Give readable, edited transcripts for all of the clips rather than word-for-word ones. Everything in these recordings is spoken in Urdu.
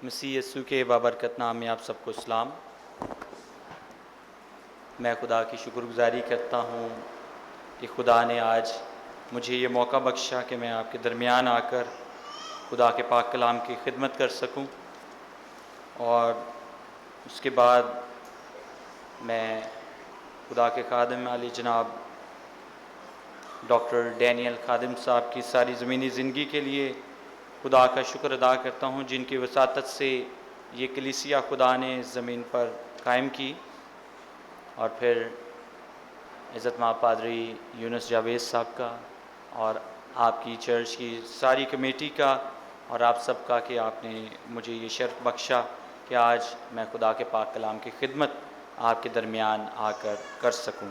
مسیح یسوع کے بابرکت نام میں آپ سب کو سلام۔ میں خدا کی شکر گزاری کرتا ہوں کہ خدا نے آج مجھے یہ موقع بخشا کہ میں آپ کے درمیان آ کر خدا کے پاک کلام کی خدمت کر سکوں، اور اس کے بعد میں خدا کے خادم علی جناب ڈاکٹر ڈینیل خادم صاحب کی ساری زمینی زندگی کے لیے خدا کا شکر ادا کرتا ہوں، جن کی وساطت سے یہ کلیسیا خدا نے زمین پر قائم کی، اور پھر عزت مآب پادری یونس جاوید صاحب کا اور آپ کی چرچ کی ساری کمیٹی کا اور آپ سب کا کہ آپ نے مجھے یہ شرف بخشا کہ آج میں خدا کے پاک کلام کی خدمت آپ کے درمیان آ کر سکوں۔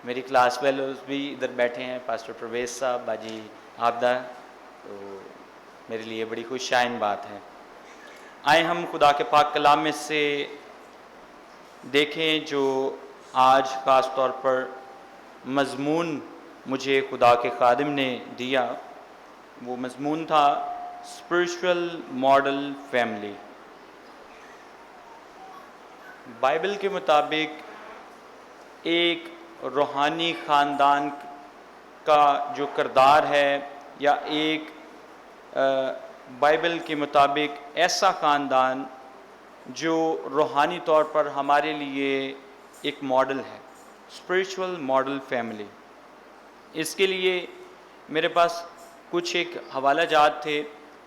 میری کلاس فیلوز بھی ادھر بیٹھے ہیں، پاسٹر پرویز صاحب، باجی عابدہ، تو میرے لیے بڑی خوش شائن بات ہے۔ آئیں ہم خدا کے پاک کلام میں سے دیکھیں جو آج خاص طور پر مضمون مجھے خدا کے خادم نے دیا۔ وہ مضمون تھا اسپرچول ماڈل فیملی۔ بائبل کے مطابق ایک روحانی خاندان کا جو کردار ہے، یا ایک بائبل کے مطابق ایسا خاندان جو روحانی طور پر ہمارے لیے ایک ماڈل ہے، اسپرچول ماڈل فیملی۔ اس کے لیے میرے پاس کچھ ایک حوالہ جات تھے،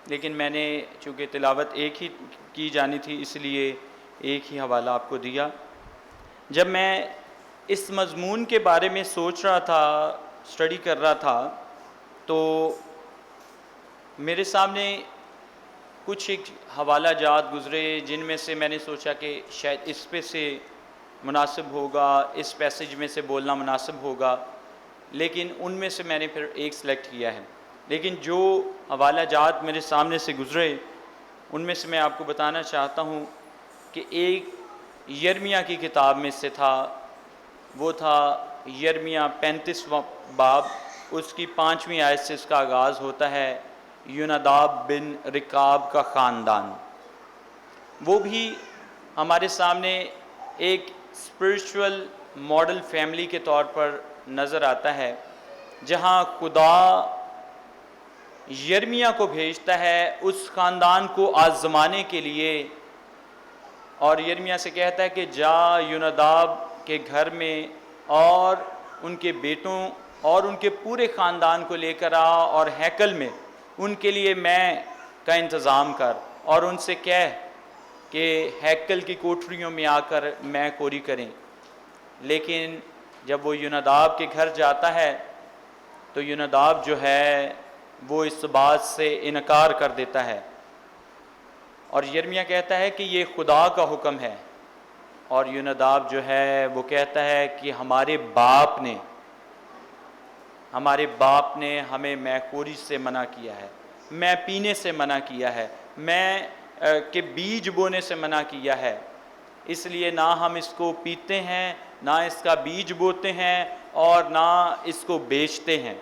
لیکن میں نے چونکہ تلاوت ایک ہی کی جانی تھی اس لیے ایک ہی حوالہ آپ کو دیا۔ جب میں اس مضمون کے بارے میں سوچ رہا تھا، اسٹڈی کر رہا تھا، تو میرے سامنے کچھ ایک حوالہ جات گزرے جن میں سے میں نے سوچا کہ شاید اس پہ سے مناسب ہوگا، اس پیسج میں سے بولنا مناسب ہوگا، لیکن ان میں سے میں نے پھر ایک سلیکٹ کیا ہے۔ لیکن جو حوالہ جات میرے سامنے سے گزرے ان میں سے میں آپ کو بتانا چاہتا ہوں کہ ایک یرمیہ کی کتاب میں سے تھا، وہ تھا یرمیہ 35واں باب، اس کی 5ویں آیت سے اس کا آغاز ہوتا ہے، یوناداب بن رکاب کا خاندان۔ وہ بھی ہمارے سامنے ایک اسپرچول ماڈل فیملی کے طور پر نظر آتا ہے، جہاں خدا یرمیہ کو بھیجتا ہے اس خاندان کو آزمانے کے لیے، اور یرمیہ سے کہتا ہے کہ جا یوناداب کے گھر میں اور ان کے بیٹوں اور ان کے پورے خاندان کو لے کر آ، اور ہیکل میں ان کے لیے میں کا انتظام کر، اور ان سے کہہ کہ ہیکل کی کوٹریوں میں آ کر میں کوری کریں۔ لیکن جب وہ یوناداب کے گھر جاتا ہے تو یوناداب جو ہے وہ اس بات سے انکار کر دیتا ہے، اور یرمیہ کہتا ہے کہ یہ خدا کا حکم ہے، اور یوناداب جو ہے وہ کہتا ہے کہ ہمارے باپ نے ہمیں میخوری سے منع کیا ہے، میں پینے سے منع کیا ہے، میں کہ بیج بونے سے منع کیا ہے، اس لیے نہ ہم اس کو پیتے ہیں، نہ اس کا بیج بوتے ہیں، اور نہ اس کو بیچتے ہیں۔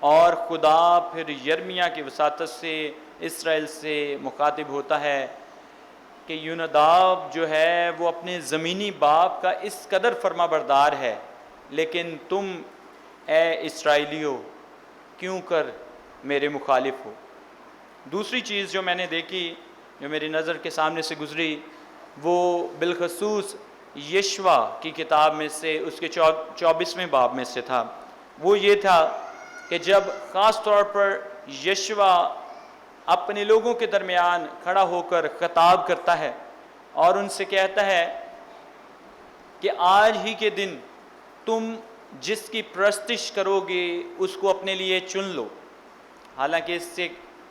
اور خدا پھر یرمیہ کی وساطت سے اسرائیل سے مخاطب ہوتا ہے کہ یوناداب جو ہے وہ اپنے زمینی باپ کا اس قدر فرما بردار ہے، لیکن تم اے اسرائیلیو کیوں کر میرے مخالف ہو۔ دوسری چیز جو میں نے دیکھی، جو میری نظر کے سامنے سے گزری، وہ بالخصوص یشوع کی کتاب میں سے اس کے 24ویں باب میں سے تھا۔ وہ یہ تھا کہ جب خاص طور پر یشوع اپنے لوگوں کے درمیان کھڑا ہو کر خطاب کرتا ہے اور ان سے کہتا ہے کہ آج ہی کے دن تم جس کی پرستش کرو گے اس کو اپنے لیے چن لو۔ حالانکہ اس سے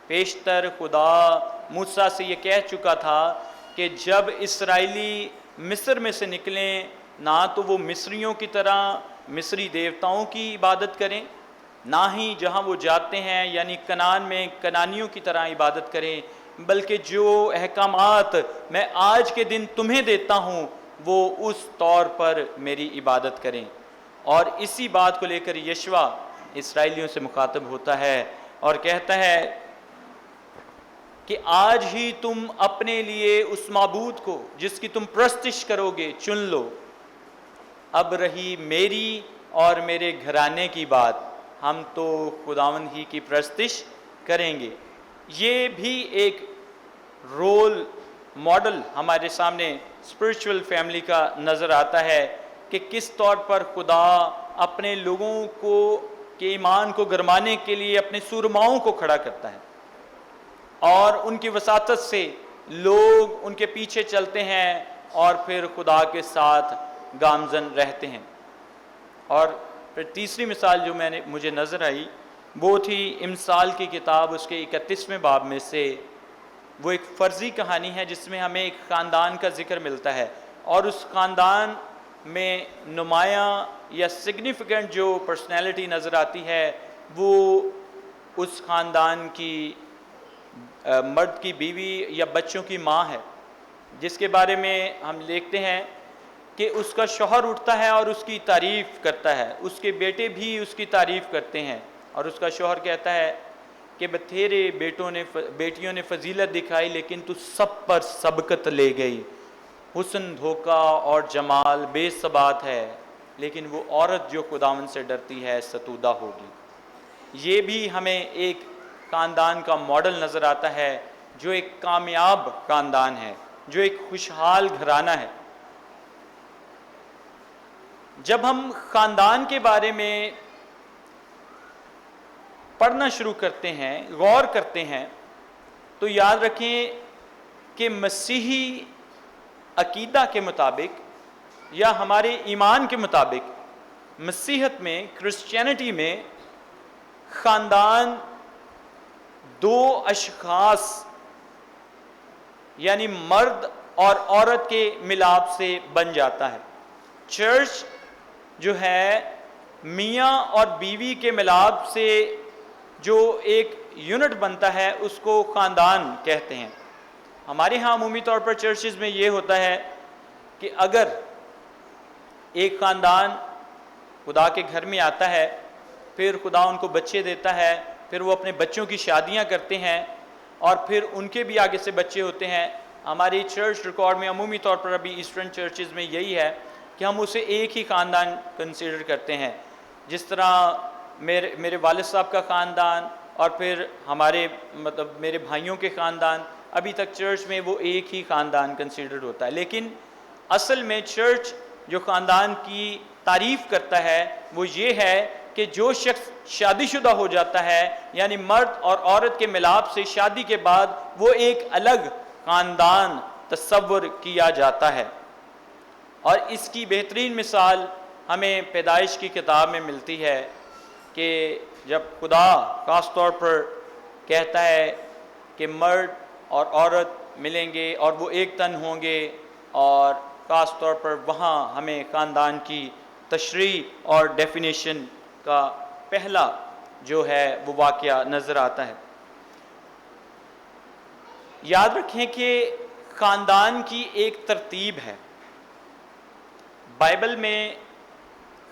پیشتر خدا موسیٰ سے یہ کہہ چکا تھا کہ جب اسرائیلی مصر میں سے نکلیں، نہ تو وہ مصریوں کی طرح مصری دیوتاؤں کی عبادت کریں، نہ ہی جہاں وہ جاتے ہیں یعنی کنعان میں کنانیوں کی طرح عبادت کریں، بلکہ جو احکامات میں آج کے دن تمہیں دیتا ہوں وہ اس طور پر میری عبادت کریں۔ اور اسی بات کو لے کر یشوع اسرائیلیوں سے مخاطب ہوتا ہے اور کہتا ہے کہ آج ہی تم اپنے لیے اس معبود کو جس کی تم پرستش کرو گے چن لو، اب رہی میری اور میرے گھرانے کی بات، ہم تو خداوند ہی کی پرستش کریں گے۔ یہ بھی ایک رول ماڈل ہمارے سامنے اسپرچول فیملی کا نظر آتا ہے کہ کس طور پر خدا اپنے لوگوں کو کے ایمان کو گرمانے کے لیے اپنے سورماؤں کو کھڑا کرتا ہے، اور ان کی وساطت سے لوگ ان کے پیچھے چلتے ہیں اور پھر خدا کے ساتھ گامزن رہتے ہیں۔ اور پھر تیسری مثال جو مجھے نظر آئی وہ تھی امثال کی کتاب، اس کے 31ویں باب میں سے وہ ایک فرضی کہانی ہے جس میں ہمیں ایک خاندان کا ذکر ملتا ہے، اور اس خاندان میں نمایاں یا سگنیفیکنٹ جو پرسنالٹی نظر آتی ہے وہ اس خاندان کی مرد کی بیوی یا بچوں کی ماں ہے، جس کے بارے میں ہم دیکھتے ہیں کہ اس کا شوہر اٹھتا ہے اور اس کی تعریف کرتا ہے، اس کے بیٹے بھی اس کی تعریف کرتے ہیں، اور اس کا شوہر کہتا ہے کہ بتھیرے بیٹیوں نے فضیلت دکھائی لیکن تو سب پر سبقت لے گئی، حسن دھوکہ اور جمال بے ثبات ہے، لیکن وہ عورت جو خداوند سے ڈرتی ہے ستودہ ہوگی۔ یہ بھی ہمیں ایک خاندان کا ماڈل نظر آتا ہے جو ایک کامیاب خاندان ہے، جو ایک خوشحال گھرانہ ہے۔ جب ہم خاندان کے بارے میں پڑھنا شروع کرتے ہیں، غور کرتے ہیں، تو یاد رکھیں کہ مسیحی عقیدہ کے مطابق یا ہمارے ایمان کے مطابق مسیحیت میں، کرسچینٹی میں، خاندان دو اشخاص یعنی مرد اور عورت کے ملاپ سے بن جاتا ہے۔ چرچ جو ہے میاں اور بیوی کے ملاپ سے جو ایک یونٹ بنتا ہے اس کو خاندان کہتے ہیں۔ ہمارے ہاں عمومی طور پر چرچز میں یہ ہوتا ہے کہ اگر ایک خاندان خدا کے گھر میں آتا ہے، پھر خدا ان کو بچے دیتا ہے، پھر وہ اپنے بچوں کی شادیاں کرتے ہیں اور پھر ان کے بھی آگے سے بچے ہوتے ہیں۔ ہماری چرچ ریکارڈ میں عمومی طور پر ابھی ایسٹرن چرچز میں یہی ہے کہ ہم اسے ایک ہی خاندان کنسیڈر کرتے ہیں، جس طرح میرے والد صاحب کا خاندان اور پھر میرے بھائیوں کے خاندان، ابھی تک چرچ میں وہ ایک ہی خاندان کنسیڈر ہوتا ہے۔ لیکن اصل میں چرچ جو خاندان کی تعریف کرتا ہے وہ یہ ہے کہ جو شخص شادی شدہ ہو جاتا ہے، یعنی مرد اور عورت کے ملاپ سے شادی کے بعد وہ ایک الگ خاندان تصور کیا جاتا ہے۔ اور اس کی بہترین مثال ہمیں پیدائش کی کتاب میں ملتی ہے کہ جب خدا خاص طور پر کہتا ہے کہ مرد اور عورت ملیں گے اور وہ ایک تن ہوں گے، اور خاص طور پر وہاں ہمیں خاندان کی تشریح اور ڈیفینیشن کا پہلا جو ہے وہ واقعہ نظر آتا ہے۔ یاد رکھیں کہ خاندان کی ایک ترتیب ہے، بائبل میں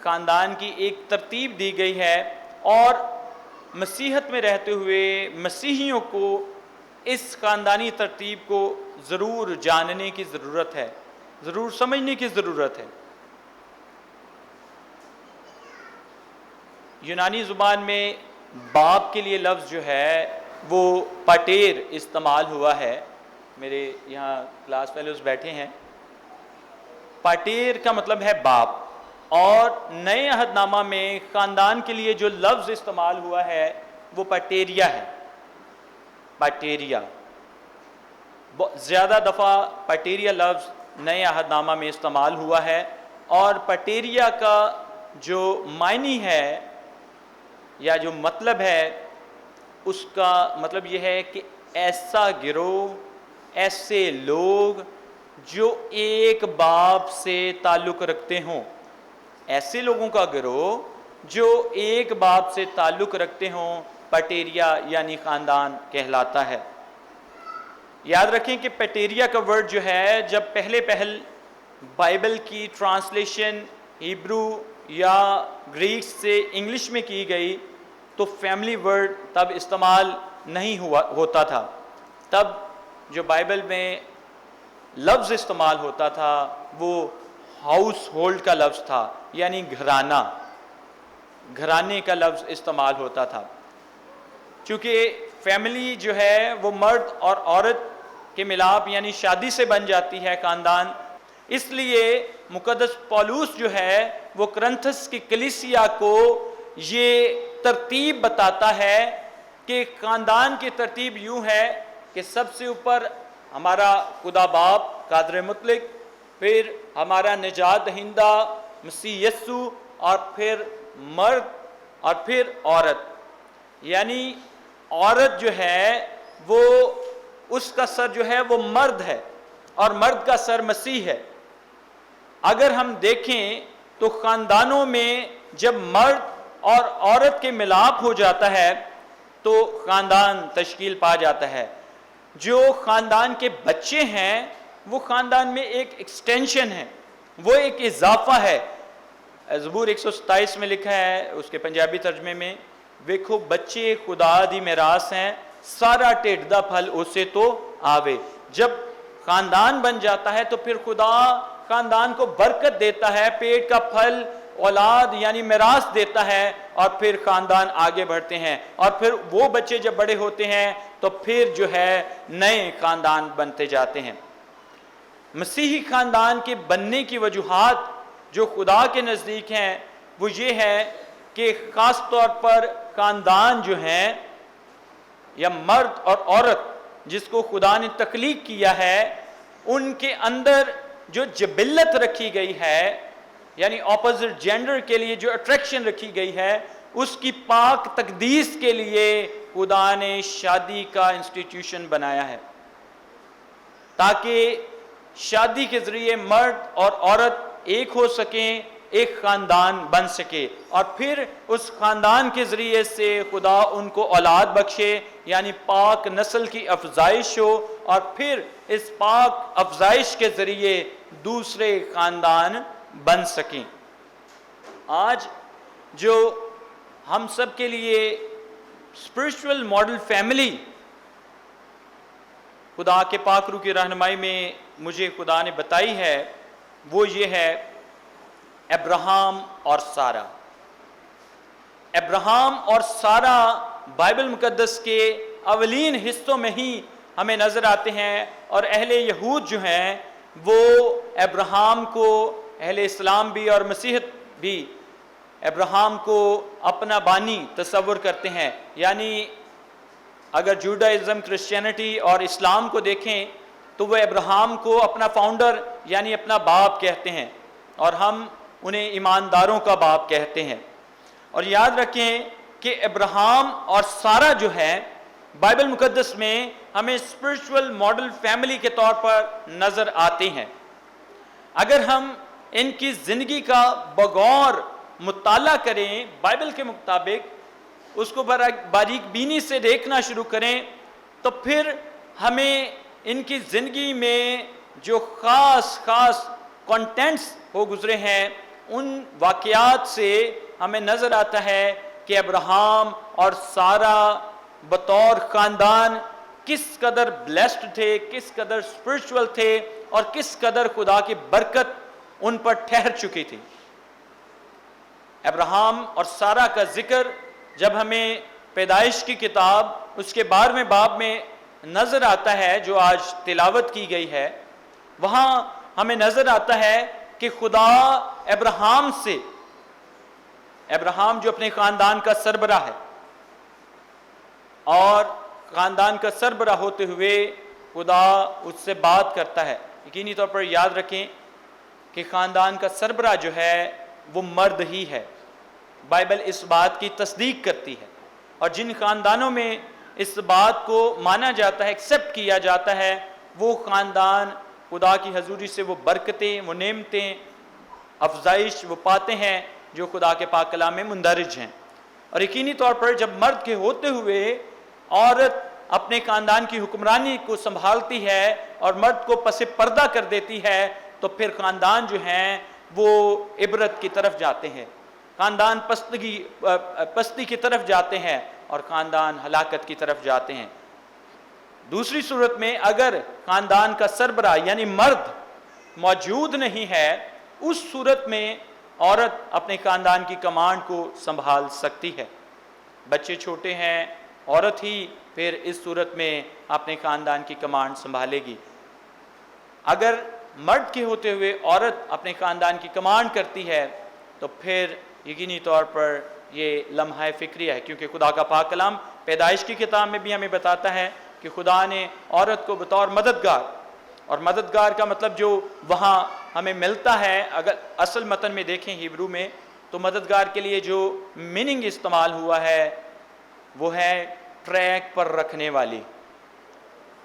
خاندان کی ایک ترتیب دی گئی ہے، اور مسیحیت میں رہتے ہوئے مسیحیوں کو اس خاندانی ترتیب کو ضرور جاننے کی ضرورت ہے، ضرور سمجھنے کی ضرورت ہے۔ یونانی زبان میں باپ کے لیے لفظ جو ہے وہ پاٹیر استعمال ہوا ہے۔ میرے یہاں کلاس فیلوز بیٹھے ہیں۔ پاٹیر کا مطلب ہے باپ، اور نئے عہد نامہ میں خاندان کے لیے جو لفظ استعمال ہوا ہے وہ پاٹیریا ہے۔ پاٹیریا زیادہ دفعہ پاٹیریا لفظ نئے عہد نامہ میں استعمال ہوا ہے، اور پاٹیریا کا جو معنی ہے یا جو مطلب ہے اس کا مطلب یہ ہے کہ ایسا گروہ، ایسے لوگ جو ایک باپ سے تعلق رکھتے ہوں، ایسے لوگوں کا گروہ جو ایک باپ سے تعلق رکھتے ہوں، پاٹیریا یعنی خاندان کہلاتا ہے۔ یاد رکھیں کہ پاٹیریا کا ورڈ جو ہے جب پہل بائبل کی ٹرانسلیشن ہیبرو یا گریک سے انگلش میں کی گئی تو فیملی ورڈ تب استعمال نہیں ہوتا تھا۔ تب جو بائبل میں لفظ استعمال ہوتا تھا وہ ہاؤس ہولڈ کا لفظ تھا، یعنی گھرانے کا لفظ استعمال ہوتا تھا، چونکہ فیملی جو ہے وہ مرد اور عورت کے ملاپ یعنی شادی سے بن جاتی ہے خاندان۔ اس لیے مقدس پولس جو ہے وہ کرنتھس کی کلیسیا کو یہ ترتیب بتاتا ہے کہ خاندان کی ترتیب یوں ہے کہ سب سے اوپر ہمارا خدا باپ قادر مطلق، پھر ہمارا نجات دہندہ مسیح یسوع، اور پھر مرد اور پھر عورت، یعنی عورت جو ہے وہ اس کا سر جو ہے وہ مرد ہے اور مرد کا سر مسیح ہے۔ اگر ہم دیکھیں تو خاندانوں میں جب مرد اور عورت کے ملاپ ہو جاتا ہے تو خاندان تشکیل پا جاتا ہے۔ جو خاندان کے بچے ہیں وہ خاندان میں ایک ایکسٹینشن ہے، وہ ایک اضافہ ہے۔ زبور 127 میں لکھا ہے اس کے پنجابی ترجمے میں، ویکھو بچے خدا دی میراث ہیں، سارا ٹیڈ دا پھل اسے تو آوے۔ جب خاندان بن جاتا ہے تو پھر خدا خاندان کو برکت دیتا ہے، پیٹ کا پھل اولاد یعنی میراث دیتا ہے، اور پھر خاندان آگے بڑھتے ہیں، اور پھر وہ بچے جب بڑے ہوتے ہیں تو پھر جو ہے نئے خاندان بنتے جاتے ہیں۔ مسیحی خاندان کے بننے کی وجوہات جو خدا کے نزدیک ہیں وہ یہ ہے کہ خاص طور پر خاندان جو ہیں یا مرد اور عورت جس کو خدا نے تخلیق کیا ہے، ان کے اندر جو جبلت رکھی گئی ہے، یعنی اپوزٹ جینڈر کے لیے جو اٹریکشن رکھی گئی ہے، اس کی پاک تقدیس کے لیے خدا نے شادی کا انسٹیٹیوشن بنایا ہے، تاکہ شادی کے ذریعے مرد اور عورت ایک ہو سکیں، ایک خاندان بن سکے، اور پھر اس خاندان کے ذریعے سے خدا ان کو اولاد بخشے، یعنی پاک نسل کی افزائش ہو، اور پھر اس پاک افزائش کے ذریعے دوسرے خاندان بن سکیں۔ آج جو ہم سب کے لیے اسپرچول ماڈل فیملی خدا کے پاک روح کی رہنمائی میں مجھے خدا نے بتائی ہے وہ یہ ہے ابراہم اور سارہ۔ ابراہم اور سارہ بائبل مقدس کے اولین حصوں میں ہی ہمیں نظر آتے ہیں، اور اہل یہود جو ہیں وہ ابراہم کو، اہل اسلام بھی اور مسیحیت بھی ابراہم کو اپنا بانی تصور کرتے ہیں، یعنی اگر جوڈائزم، کرسچینٹی اور اسلام کو دیکھیں تو وہ ابراہم کو اپنا فاؤنڈر یعنی اپنا باپ کہتے ہیں، اور ہم انہیں ایمانداروں کا باپ کہتے ہیں۔ اور یاد رکھیں کہ ابراہم اور سارہ جو ہے بائبل مقدس میں ہمیں اسپرچول ماڈل فیملی کے طور پر نظر آتے ہیں۔ اگر ہم ان کی زندگی کا بغور مطالعہ کریں بائبل کے مطابق، اس کو باریک بینی سے دیکھنا شروع کریں، تو پھر ہمیں ان کی زندگی میں جو خاص کانٹینٹس ہو گزرے ہیں ان واقعات سے ہمیں نظر آتا ہے کہ ابراہم اور سارہ بطور خاندان کس قدر بلیسڈ تھے، کس قدر اسپرچول تھے، اور کس قدر خدا کی برکت ان پر ٹھہر چکی تھی۔ ابراہم اور سارہ کا ذکر جب ہمیں پیدائش کی کتاب اس کے 12ویں باب میں نظر آتا ہے جو آج تلاوت کی گئی ہے، وہاں ہمیں نظر آتا ہے کہ خدا ابراہم سے، ابراہم جو اپنے خاندان کا سربراہ ہے، اور خاندان کا سربراہ ہوتے ہوئے خدا اس سے بات کرتا ہے۔ یقینی طور پر یاد رکھیں کہ خاندان کا سربراہ جو ہے وہ مرد ہی ہے، بائبل اس بات کی تصدیق کرتی ہے، اور جن خاندانوں میں اس بات کو مانا جاتا ہے، ایکسیپٹ کیا جاتا ہے، وہ خاندان خدا کی حضوری سے وہ برکتیں، وہ نعمتیں، افزائش وہ پاتے ہیں جو خدا کے پاک کلام میں مندرج ہیں۔ اور یقینی طور پر جب مرد کے ہوتے ہوئے عورت اپنے خاندان کی حکمرانی کو سنبھالتی ہے اور مرد کو پس پردہ کر دیتی ہے، تو پھر خاندان جو ہیں وہ عبرت کی طرف جاتے ہیں، خاندان پستی کی طرف جاتے ہیں، اور خاندان ہلاکت کی طرف جاتے ہیں۔ دوسری صورت میں اگر خاندان کا سربراہ یعنی مرد موجود نہیں ہے، اس صورت میں عورت اپنے خاندان کی کمانڈ کو سنبھال سکتی ہے۔ بچے چھوٹے ہیں، عورت ہی پھر اس صورت میں اپنے خاندان کی کمانڈ سنبھالے گی۔ اگر مرد کے ہوتے ہوئے عورت اپنے خاندان کی کمانڈ کرتی ہے تو پھر یقینی طور پر یہ لمحہ فکری ہے، کیونکہ خدا کا پاک کلام پیدائش کی کتاب میں بھی ہمیں بتاتا ہے کہ خدا نے عورت کو بطور مددگار، اور مددگار کا مطلب جو وہاں ہمیں ملتا ہے، اگر اصل متن میں دیکھیں ہیبرو میں، تو مددگار کے لیے جو میننگ استعمال ہوا ہے وہ ہے ٹریک پر رکھنے والی،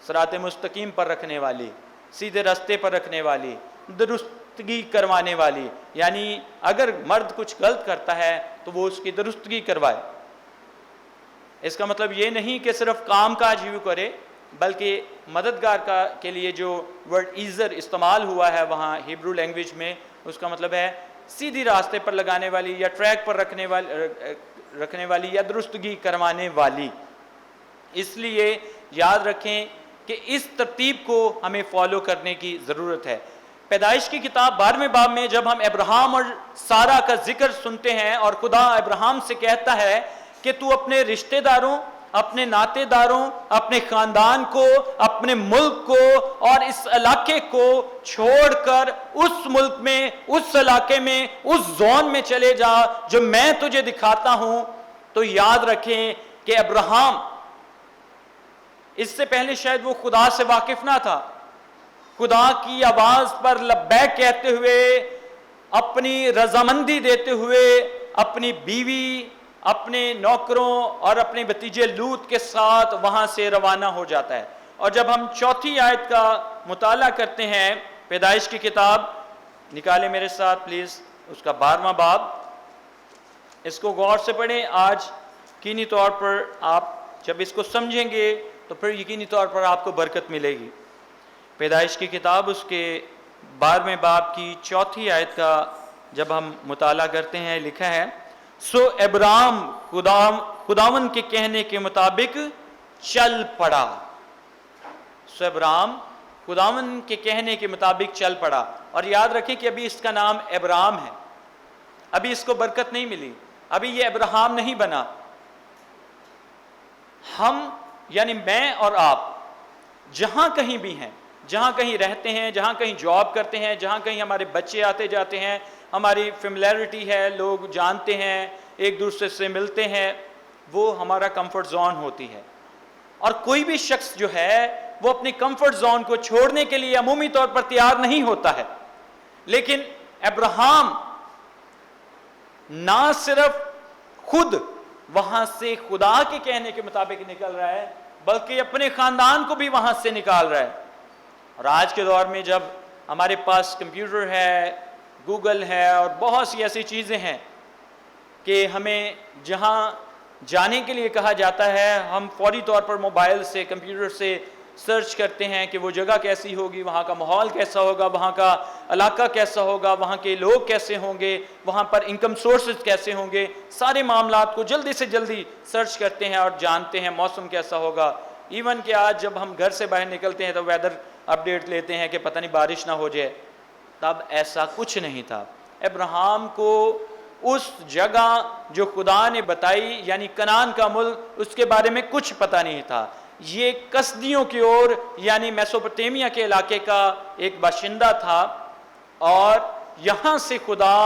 صراط مستقیم پر رکھنے والی، سیدھے راستے پر رکھنے والی، درستگی کروانے والی۔ یعنی اگر مرد کچھ غلط کرتا ہے تو وہ اس کی درستگی کروائے۔ اس کا مطلب یہ نہیں کہ صرف کام کاج ہی کرے، بلکہ مددگار کے لیے جو ورڈ ایزر استعمال ہوا ہے وہاں ہیبرو لینگویج میں، اس کا مطلب ہے سیدھی راستے پر لگانے والی یا ٹریک پر رکھنے والی یا درستگی کروانے والی۔ اس لیے یاد رکھیں کہ اس ترتیب کو ہمیں فالو کرنے کی ضرورت ہے۔ پیدائش کی کتاب 12ویں باب میں جب ہم ابراہیم اور سارہ کا ذکر سنتے ہیں اور خدا ابراہیم سے کہتا ہے کہ تو اپنے رشتہ داروں، اپنے ناطے داروں، اپنے خاندان کو، اپنے ملک کو اور اس علاقے کو چھوڑ کر اس ملک میں، اس علاقے میں، اس زون میں چلے جا جو میں تجھے دکھاتا ہوں، تو یاد رکھیں کہ ابراہیم اس سے پہلے شاید وہ خدا سے واقف نہ تھا۔ خدا کی آواز پر لبیک کہتے ہوئے، اپنی رضامندی دیتے ہوئے، اپنی بیوی، اپنے نوکروں اور اپنے بھتیجے لوط کے ساتھ وہاں سے روانہ ہو جاتا ہے۔ اور جب ہم چوتھی آیت کا مطالعہ کرتے ہیں، پیدائش کی کتاب نکالیں میرے ساتھ پلیز، اس کا 12واں باب، اس کو غور سے پڑھیں۔ آج یقینی طور پر آپ جب اس کو سمجھیں گے تو پھر یقینی طور پر آپ کو برکت ملے گی۔ پیدائش کی کتاب اس کے 12ویں باب کی چوتھی آیت کا جب ہم مطالعہ کرتے ہیں، لکھا ہے، سو ابرام خداون کے کہنے کے مطابق چل پڑا۔ سو ابرام خداون کے کہنے کے مطابق چل پڑا۔ اور یاد رکھیں کہ ابھی اس کا نام ابرام ہے، ابھی اس کو برکت نہیں ملی، ابھی یہ ابراہیم نہیں بنا۔ ہم یعنی میں اور آپ جہاں کہیں بھی ہیں، جہاں کہیں رہتے ہیں، جہاں کہیں جاب کرتے ہیں، جہاں کہیں ہمارے بچے آتے جاتے ہیں، ہماری فیملیرٹی ہے، لوگ جانتے ہیں، ایک دوسرے سے ملتے ہیں، وہ ہمارا کمفرٹ زون ہوتی ہے۔ اور کوئی بھی شخص جو ہے وہ اپنی کمفرٹ زون کو چھوڑنے کے لیے عمومی طور پر تیار نہیں ہوتا ہے، لیکن ابراہیم نہ صرف خود وہاں سے خدا کے کہنے کے مطابق نکل رہا ہے، بلکہ اپنے خاندان کو بھی وہاں سے نکال رہا ہے۔ اور آج کے دور میں جب ہمارے پاس کمپیوٹر ہے، گوگل ہے اور بہت سی ایسی چیزیں ہیں کہ ہمیں جہاں جانے کے لیے کہا جاتا ہے، ہم فوری طور پر موبائل سے، کمپیوٹر سے سرچ کرتے ہیں کہ وہ جگہ کیسی ہوگی، وہاں کا ماحول کیسا ہوگا، وہاں کا علاقہ کیسا ہوگا، وہاں کے لوگ کیسے ہوں گے، وہاں پر انکم سورسز کیسے ہوں گے، سارے معاملات کو جلدی سے جلدی سرچ کرتے ہیں اور جانتے ہیں موسم کیسا ہوگا۔ ایون کہ آج جب ہم گھر سے باہر نکلتے ہیں تو ویدر اپڈیٹ لیتے ہیں کہ پتہ نہیں بارش نہ ہو جائے، تب ایسا کچھ نہیں تھا۔ ابراہیم کو اس جگہ جو خدا نے بتائی یعنی کنعان کا ملک، اس کے بارے میں کچھ پتہ نہیں تھا۔ یہ کسدیوں کی اور یعنی میسوپوٹیمیا کے علاقے کا ایک باشندہ تھا، اور یہاں سے خدا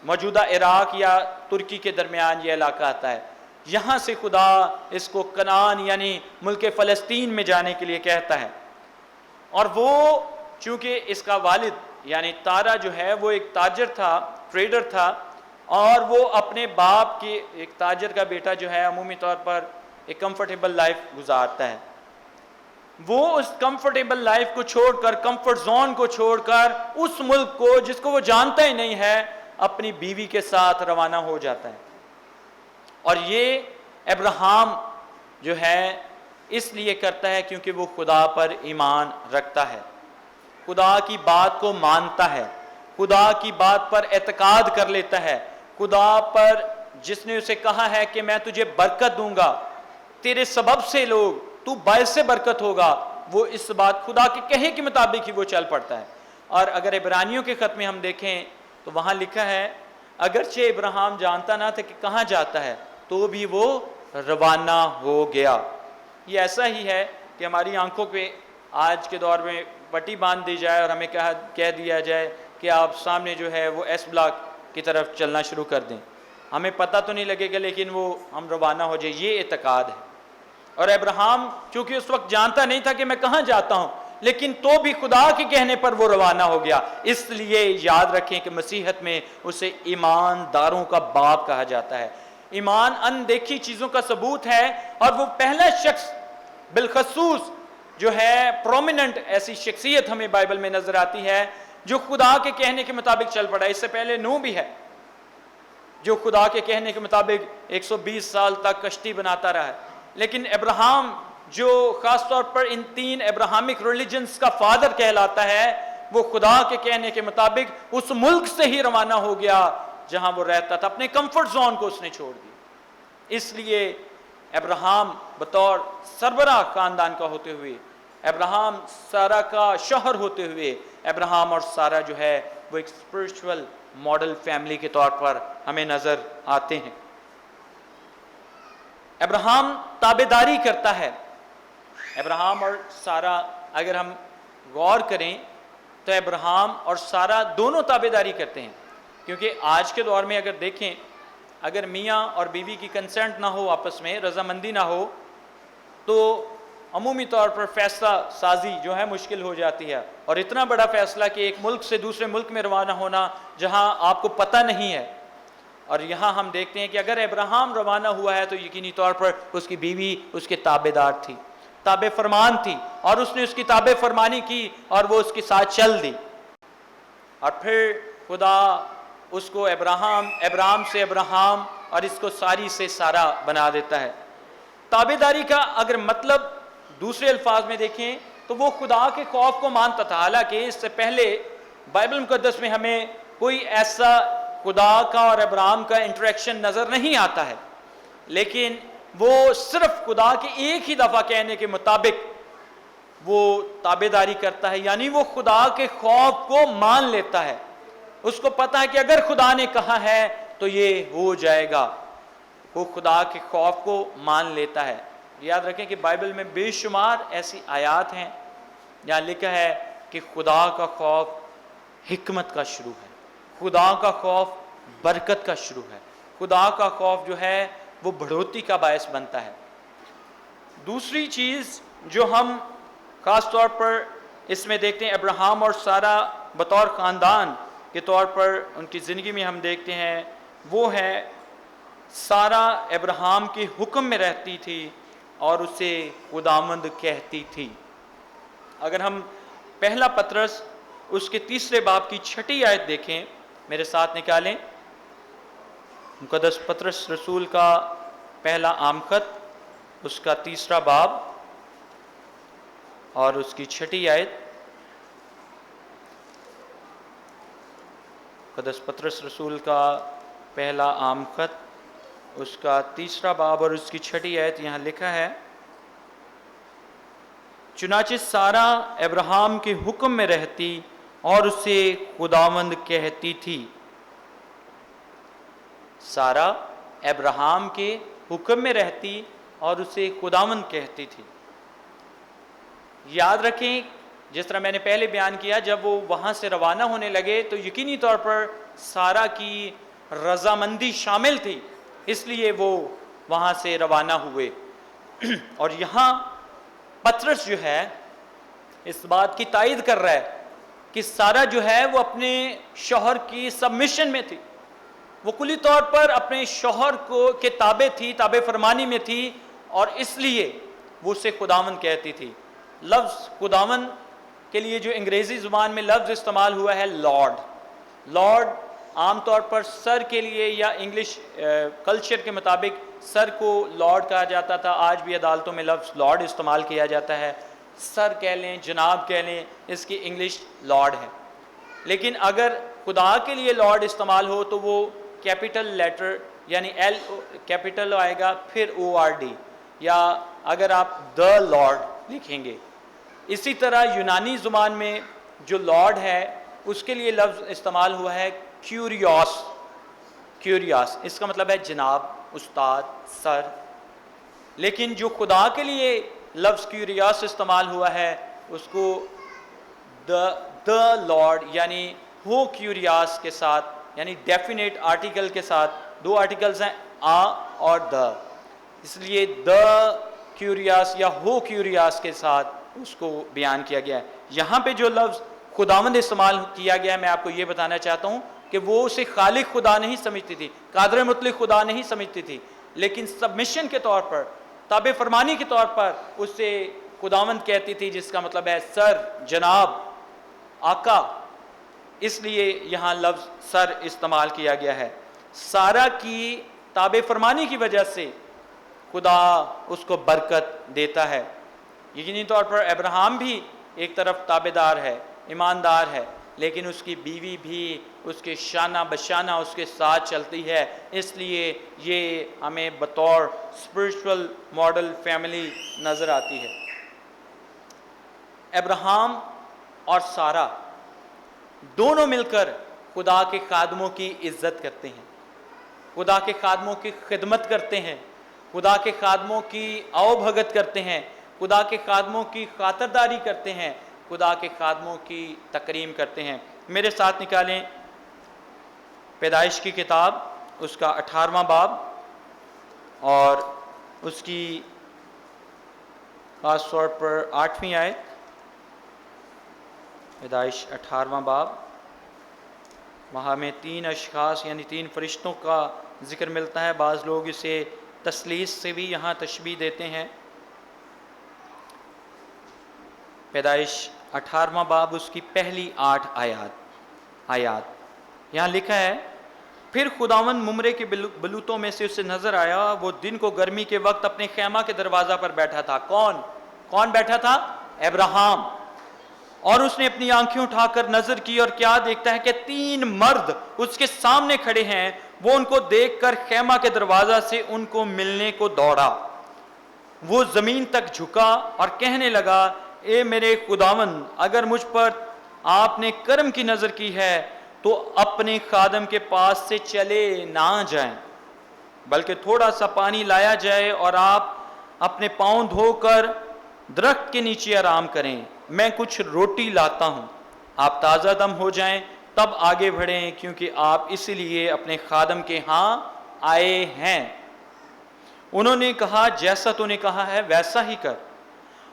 موجودہ عراق یا ترکی کے درمیان یہ علاقہ آتا ہے، یہاں سے خدا اس کو کنعان یعنی ملک فلسطین میں جانے کے لیے کہتا ہے۔ اور وہ چونکہ اس کا والد یعنی تارا جو ہے وہ ایک تاجر تھا، ٹریڈر تھا، اور وہ اپنے باپ کے، ایک تاجر کا بیٹا جو ہے عمومی طور پر ایک کمفرٹیبل لائف گزارتا ہے، وہ اس کمفرٹیبل لائف کو چھوڑ کر، کمفرٹ زون کو چھوڑ کر، اس ملک کو جس کو وہ جانتا ہی نہیں ہے، اپنی بیوی کے ساتھ روانہ ہو جاتا ہے۔ اور یہ ابراہیم جو ہے اس لیے کرتا ہے کیونکہ وہ خدا پر ایمان رکھتا ہے، خدا کی بات کو مانتا ہے، خدا کی بات پر اعتقاد کر لیتا ہے، خدا پر جس نے اسے کہا ہے کہ میں تجھے برکت دوں گا، تیرے سبب سے لوگ تو باعث برکت ہوگا، وہ اس بات خدا کے کہے کے مطابق ہی وہ چل پڑتا ہے۔ اور اگر عبرانیوں کے خط میں ہم دیکھیں تو وہاں لکھا ہے اگرچہ ابراہیم جانتا نہ تھا کہ کہاں جاتا ہے تو بھی وہ روانہ ہو گیا۔ یہ ایسا ہی ہے کہ ہماری آنکھوں پہ آج کے دور میں پٹی باندھ دی جائے اور ہمیں کہہ دیا جائے کہ آپ سامنے جو ہے وہ ایس بلاک کی طرف چلنا شروع کر دیں، ہمیں پتہ تو نہیں لگے گا لیکن وہ ہم روانہ ہو جائے، یہ اعتقاد ہے۔ اور ابراہیم چونکہ اس وقت جانتا نہیں تھا کہ میں کہاں جاتا ہوں، لیکن تو بھی خدا کے کہنے پر وہ روانہ ہو گیا۔ اس لیے یاد رکھیں کہ مسیحیت میں اسے ایمانداروں کا باپ کہا جاتا ہے۔ ایمان اندیکھی چیزوں کا ثبوت ہے، اور وہ پہلا شخص بالخصوص جو ہے پرومیننٹ ایسی شخصیت ہمیں بائبل میں نظر آتی ہے جو خدا کے کہنے کے مطابق چل پڑا۔ اس سے پہلے نوح بھی ہے جو خدا کے کہنے کے مطابق 120 سال تک کشتی بناتا رہا ہے، لیکن ابراہیم جو خاص طور پر ان 3 ابراہمک ریلیجنز کا فادر کہلاتا ہے، وہ خدا کے کہنے کے مطابق اس ملک سے ہی روانہ ہو گیا جہاں وہ رہتا تھا، اپنے کمفرٹ زون کو اس نے چھوڑ دیا۔ اس لیے ابراہیم بطور سربراہ خاندان کا ہوتے ہوئے، ابراہیم سارا کا شوہر ہوتے ہوئے، ابراہیم اور سارا جو ہے وہ ایک اسپرچول ماڈل فیملی کے طور پر ہمیں نظر آتے ہیں۔ ابراہیم تابعداری کرتا ہے۔ ابراہیم اور سارا اگر ہم غور کریں تو ابراہیم اور سارا دونوں تابعداری کرتے ہیں، کیونکہ آج کے دور میں اگر دیکھیں، اگر میاں اور بیوی کی کنسنٹ نہ ہو، آپس میں رضامندی نہ ہو، تو عمومی طور پر فیصلہ سازی جو ہے مشکل ہو جاتی ہے، اور اتنا بڑا فیصلہ کہ ایک ملک سے دوسرے ملک میں روانہ ہونا جہاں آپ کو پتہ نہیں ہے۔ اور یہاں ہم دیکھتے ہیں کہ اگر ابراہیم روانہ ہوا ہے تو یقینی طور پر اس کی بیوی اس کے تابع دار تھی، تابع فرمان تھی، اور اس نے اس کی تابع فرمانی کی اور وہ اس کے ساتھ چل دی۔ اور پھر خدا اس کو ابراہیم سے ابراہیم اور اس کو ساری سے سارا بنا دیتا ہے۔ تابع داری کا اگر مطلب دوسرے الفاظ میں دیکھیں تو وہ خدا کے خوف کو مانتا تھا، حالانکہ اس سے پہلے بائبل مقدس میں ہمیں کوئی ایسا خدا کا اور ابراہیم کا انٹریکشن نظر نہیں آتا ہے، لیکن وہ صرف خدا کے ایک ہی دفعہ کہنے کے مطابق وہ تابع داری کرتا ہے، یعنی وہ خدا کے خوف کو مان لیتا ہے۔ اس کو پتا ہے کہ اگر خدا نے کہا ہے تو یہ ہو جائے گا، وہ خدا کے خوف کو مان لیتا ہے۔ یاد رکھیں کہ بائبل میں بے شمار ایسی آیات ہیں جہاں لکھا ہے کہ خدا کا خوف حکمت کا شروع ہے، خدا کا خوف برکت کا شروع ہے، خدا کا خوف جو ہے وہ بڑھوتی کا باعث بنتا ہے۔ دوسری چیز جو ہم خاص طور پر اس میں دیکھتے ہیں، ابراہیم اور سارا بطور خاندان کے طور پر ان کی زندگی میں ہم دیکھتے ہیں، وہ ہے سارا ابراہیم کے حکم میں رہتی تھی اور اسے خداوند کہتی تھی۔ اگر ہم پہلا پطرس اس کے 3 باب کی 6 آیت دیکھیں، میرے ساتھ نکالیں، مقدس پطرس رسول کا پہلا عام خط اس کا 3 باب اور اس کی 6 آیت۔ مقدس پطرس رسول کا پہلا عام خط اس کا 3 باب اور اس کی 6 آیت، یہاں لکھا ہے، چنانچہ سارا ابراہیم کے حکم میں رہتی اور اسے خداوند کہتی تھی۔ سارا ابراہیم کے حکم میں رہتی اور اسے خداوند کہتی تھی۔ یاد رکھیں جس طرح میں نے پہلے بیان کیا، جب وہ وہاں سے روانہ ہونے لگے تو یقینی طور پر سارا کی رضامندی شامل تھی، اس لیے وہ وہاں سے روانہ ہوئے۔ اور یہاں پطرس جو ہے اس بات کی تائید کر رہا ہے کہ سارا جو ہے وہ اپنے شوہر کی سبمیشن میں تھی، وہ کلی طور پر اپنے شوہر کے تابع تھی، تابع فرمانی میں تھی، اور اس لیے وہ اسے خداوند کہتی تھی۔ لفظ خداوند کے لیے جو انگریزی زبان میں لفظ استعمال ہوا ہے لارڈ، لارڈ عام طور پر سر کے لیے یا انگلش کلچر کے مطابق سر کو لارڈ کہا جاتا تھا، آج بھی عدالتوں میں لفظ لارڈ استعمال کیا جاتا ہے، سر کہہ لیں، جناب کہہ لیں، اس کی انگلش لارڈ ہے۔ لیکن اگر خدا کے لیے لارڈ استعمال ہو تو وہ کیپٹل لیٹر یعنی ایل کیپٹل آئے گا، پھر ORD، یا اگر آپ دا لارڈ لکھیں گے. اسی طرح یونانی زبان میں جو لارڈ ہے اس کے لیے لفظ استعمال ہوا ہے کیوریوس. کیوریوس اس کا مطلب ہے جناب، استاد، سر. لیکن جو خدا کے لیے لفظ کیوریوس استعمال ہوا ہے اس کو دا لارڈ یعنی ہو کیوریوس کے ساتھ، یعنی ڈیفینیٹ آرٹیکل کے ساتھ. دو آرٹیکلز ہیں آ اور دا، اس لیے دا کیوریوس یا ہو کیوریوس کے ساتھ اس کو بیان کیا گیا ہے. یہاں پہ جو لفظ خداوند استعمال کیا گیا ہے میں آپ کو یہ بتانا چاہتا ہوں کہ وہ اسے خالق خدا نہیں سمجھتی تھی، قادر مطلق خدا نہیں سمجھتی تھی، لیکن سبمیشن کے طور پر، تابع فرمانی کے طور پر اسے خداوند کہتی تھی، جس کا مطلب ہے سر، جناب، آقا. اس لیے یہاں لفظ سر استعمال کیا گیا ہے. سارہ کی تابع فرمانی کی وجہ سے خدا اس کو برکت دیتا ہے. یقینی طور پر ابراہیم بھی ایک طرف تابع دار ہے، ایماندار ہے، لیکن اس کی بیوی بھی اس کے شانہ بشانہ اس کے ساتھ چلتی ہے. اس لیے یہ ہمیں بطور اسپرچول ماڈل فیملی نظر آتی ہے. ابراہیم اور سارہ دونوں مل کر خدا کے خادموں کی عزت کرتے ہیں، خدا کے خادموں کی خدمت کرتے ہیں، خدا کے خادموں کی آؤ بھگت کرتے ہیں، خدا کے خادموں کی خاطرداری کرتے ہیں، خدا کے خادموں کی تکریم کرتے ہیں. میرے ساتھ نکالیں پیدائش کی کتاب، اس کا 18واں باب اور اس کی خاص طور پر 8ویں آیت. پیدائش 18واں باب، وہاں میں 3 اشخاص یعنی 3 فرشتوں کا ذکر ملتا ہے. بعض لوگ اسے تثلیث سے بھی یہاں تشبیہ دیتے ہیں. پیدائش 18واں باب، اس کی پہلی 8 آیات یہاں لکھا ہے، پھر خداوند ممرے کے بلوتوں میں سے اسے نظر آیا، وہ دن کو گرمی کے وقت اپنے خیمہ کے دروازہ پر بیٹھا تھا. کون بیٹھا تھا؟ ابراہیم. اور اس نے اپنی آنکھیں اٹھا کر نظر کی اور کیا دیکھتا ہے کہ 3 مرد اس کے سامنے کھڑے ہیں. وہ ان کو دیکھ کر خیمہ کے دروازہ سے ان کو ملنے کو دوڑا. وہ زمین تک جھکا اور کہنے لگا، اے میرے خداوند، اگر مجھ پر آپ نے کرم کی نظر کی ہے تو اپنے خادم کے پاس سے چلے نہ جائیں، بلکہ تھوڑا سا پانی لایا جائے اور آپ اپنے پاؤں دھو کر درخت کے نیچے آرام کریں. میں کچھ روٹی لاتا ہوں، آپ تازہ دم ہو جائیں تب آگے بڑھیں، کیونکہ آپ اسی لیے اپنے خادم کے ہاں آئے ہیں. انہوں نے کہا، جیسا تو نے کہا ہے ویسا ہی کر.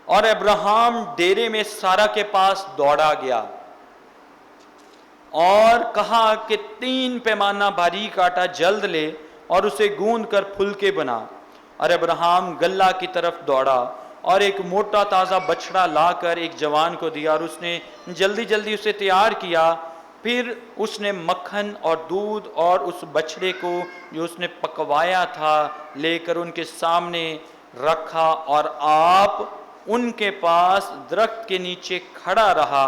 اور ابراہیم ڈیرے میں سارہ کے پاس دوڑا گیا اور کہا کہ 3 پیمانہ باریک آٹا جلد لے اور اسے گوندھ کر پھلکے بنا. اور ابراہیم گلہ کی طرف دوڑا اور ایک موٹا تازہ بچڑا لا کر ایک جوان کو دیا اور اس نے جلدی اسے تیار کیا. پھر اس نے مکھن اور دودھ اور اس بچڑے کو جو اس نے پکوایا تھا لے کر ان کے سامنے رکھا، اور آپ ان کے پاس درخت کے نیچے کھڑا رہا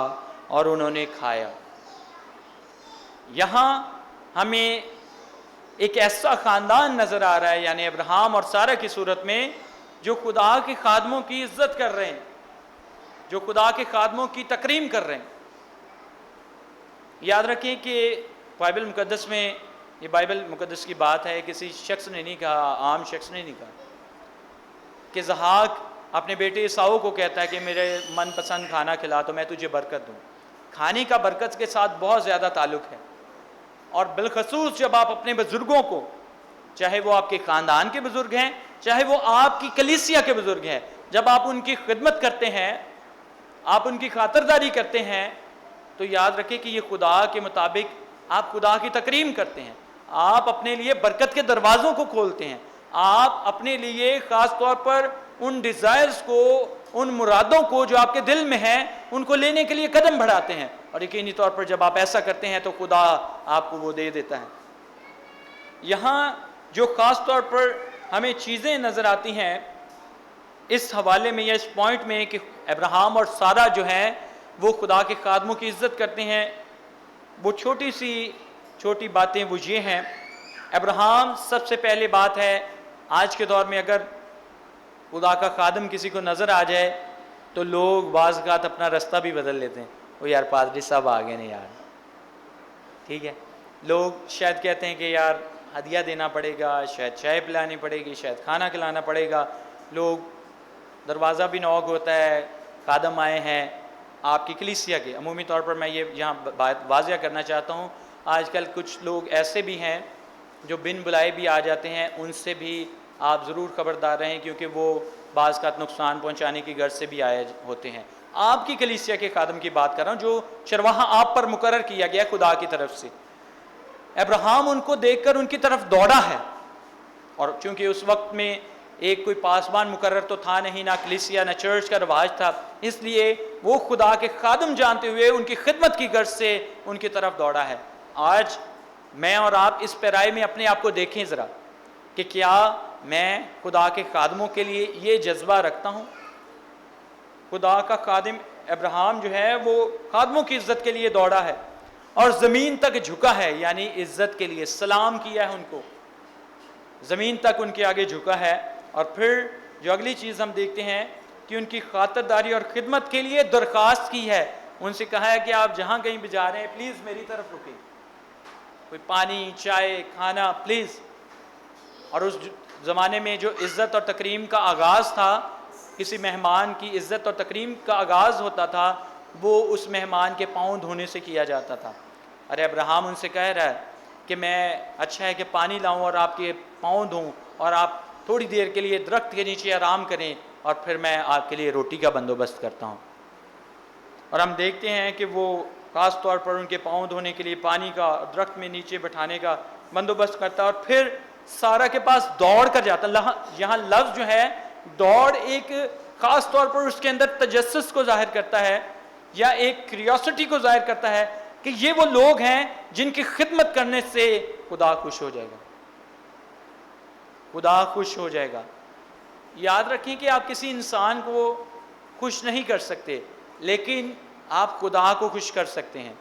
اور انہوں نے کھایا. یہاں ہمیں ایک ایسا خاندان نظر آ رہا ہے، یعنی ابراہیم اور سارہ کی صورت میں، جو خدا کے خادموں کی عزت کر رہے ہیں، جو خدا کے خادموں کی تکریم کر رہے ہیں. یاد رکھیں کہ بائبل مقدس میں، یہ بائبل مقدس کی بات ہے، کسی شخص نے نہیں کہا، عام شخص نے نہیں کہا، کہ اسحاق اپنے بیٹے عیساؤ کو کہتا ہے کہ میرے من پسند کھانا کھلا تو میں تجھے برکت دوں. کھانے کا برکت کے ساتھ بہت زیادہ تعلق ہے، اور بالخصوص جب آپ اپنے بزرگوں کو، چاہے وہ آپ کے خاندان کے بزرگ ہیں، چاہے وہ آپ کی کلیسیا کے بزرگ ہیں، جب آپ ان کی خدمت کرتے ہیں، آپ ان کی خاطرداری کرتے ہیں، تو یاد رکھیں کہ یہ خدا کے مطابق آپ خدا کی تکریم کرتے ہیں. آپ اپنے لیے برکت کے دروازوں کو کھولتے ہیں. آپ اپنے لیے خاص طور پر ان ڈیزائرز کو، ان مرادوں کو جو آپ کے دل میں ہیں، ان کو لینے کے لیے قدم بڑھاتے ہیں. اور یقینی طور پر جب آپ ایسا کرتے ہیں تو خدا آپ کو وہ دے دیتا ہے. یہاں جو خاص طور پر ہمیں چیزیں نظر آتی ہیں اس حوالے میں یا اس پوائنٹ میں کہ ابراہیم اور سارہ جو ہیں وہ خدا کے خادموں کی عزت کرتے ہیں، وہ چھوٹی باتیں وہ یہ ہیں. ابراہیم، سب سے پہلے بات ہے، آج کے دور میں اگر خدا کا خادم کسی کو نظر آ جائے تو لوگ بعض اوقات اپنا رستہ بھی بدل لیتے ہیں، وہ یار پادری صاحب آ گئے نہیں یار، ٹھیک ہے. لوگ شاید کہتے ہیں کہ یار ہدیہ دینا پڑے گا، شاید چائے پلانی پڑے گی، شاید کھانا کھلانا پڑے گا. لوگ دروازہ بھی نوک ہوتا ہے، خادم آئے ہیں آپ کی کلیسیا کے. عمومی طور پر میں یہ یہاں بات واضح کرنا چاہتا ہوں، آج کل کچھ لوگ ایسے بھی ہیں جو بن بلائے بھی آ جاتے ہیں، ان سے بھی آپ ضرور خبردار رہیں، کیونکہ وہ بعض کا نقصان پہنچانے کی غرض سے بھی آئے ہوتے ہیں. آپ کی کلیسیا کے خادم کی بات کر رہا ہوں جو چرواہا آپ پر مقرر کیا گیا خدا کی طرف سے. ابراہیم ان کو دیکھ کر ان کی طرف دوڑا ہے، اور چونکہ اس وقت میں ایک کوئی پاسبان مقرر تو تھا نہیں، نہ کلیسیا نہ چرچ کا رواج تھا، اس لیے وہ خدا کے خادم جانتے ہوئے ان کی خدمت کی غرض سے ان کی طرف دوڑا ہے. آج میں اور آپ اس پیرائے میں اپنے آپ کو دیکھیں ذرا کہ کیا میں خدا کے خادموں کے لیے یہ جذبہ رکھتا ہوں. خدا کا خادم ابراہیم جو ہے وہ خادموں کی عزت کے لیے دوڑا ہے اور زمین تک جھکا ہے، یعنی عزت کے لیے سلام کیا ہے ان کو، زمین تک ان کے آگے جھکا ہے. اور پھر جو اگلی چیز ہم دیکھتے ہیں کہ ان کی خاطرداری اور خدمت کے لیے درخواست کی ہے. ان سے کہا ہے کہ آپ جہاں کہیں بھی جا رہے ہیں پلیز میری طرف رکیں، کوئی پانی چائے کھانا پلیز. اور اس زمانے میں جو عزت اور تکریم کا آغاز تھا، کسی مہمان کی عزت اور تکریم کا آغاز ہوتا تھا، وہ اس مہمان کے پاؤں دھونے سے کیا جاتا تھا. ارے ابراہیم ان سے کہہ رہا ہے کہ میں اچھا ہے کہ پانی لاؤں اور آپ کے پاؤں دھوں اور آپ تھوڑی دیر کے لیے درخت کے نیچے آرام کریں اور پھر میں آپ کے لیے روٹی کا بندوبست کرتا ہوں. اور ہم دیکھتے ہیں کہ وہ خاص طور پر ان کے پاؤں دھونے کے لیے پانی کا درخت میں نیچے بٹھانے کا بندوبست کرتا ہے، اور پھر سارا کے پاس دوڑ کر جاتا. یہاں لفظ جو ہے دوڑ ایک خاص طور پر اس کے اندر تجسس کو ظاہر کرتا ہے یا ایک کریوسٹی کو ظاہر کرتا ہے کہ یہ وہ لوگ ہیں جن کی خدمت کرنے سے خدا خوش ہو جائے گا، خدا خوش ہو جائے گا. یاد رکھیں کہ آپ کسی انسان کو خوش نہیں کر سکتے، لیکن آپ خدا کو خوش کر سکتے ہیں.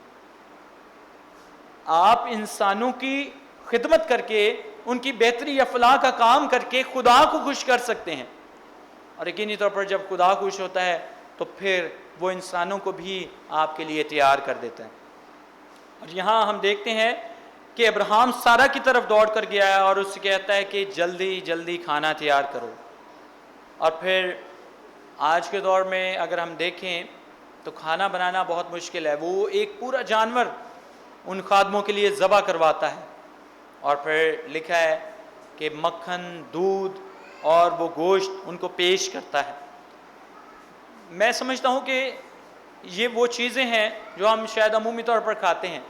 آپ انسانوں کی خدمت کر کے، ان کی بہتری یا فلاح کا کام کر کے خدا کو خوش کر سکتے ہیں. اور یقینی طور پر جب خدا خوش ہوتا ہے تو پھر وہ انسانوں کو بھی آپ کے لیے تیار کر دیتا ہے. اور یہاں ہم دیکھتے ہیں کہ ابراہیم سارا کی طرف دوڑ کر گیا ہے اور اس سے کہتا ہے کہ جلدی جلدی کھانا تیار کرو. اور پھر آج کے دور میں اگر ہم دیکھیں تو کھانا بنانا بہت مشکل ہے. وہ ایک پورا جانور ان خادموں کے لیے ذبح کرواتا ہے اور پھر لکھا ہے کہ مکھن دودھ اور وہ گوشت ان کو پیش کرتا ہے. میں سمجھتا ہوں کہ یہ وہ چیزیں ہیں جو ہم شاید عمومی طور پر کھاتے ہیں،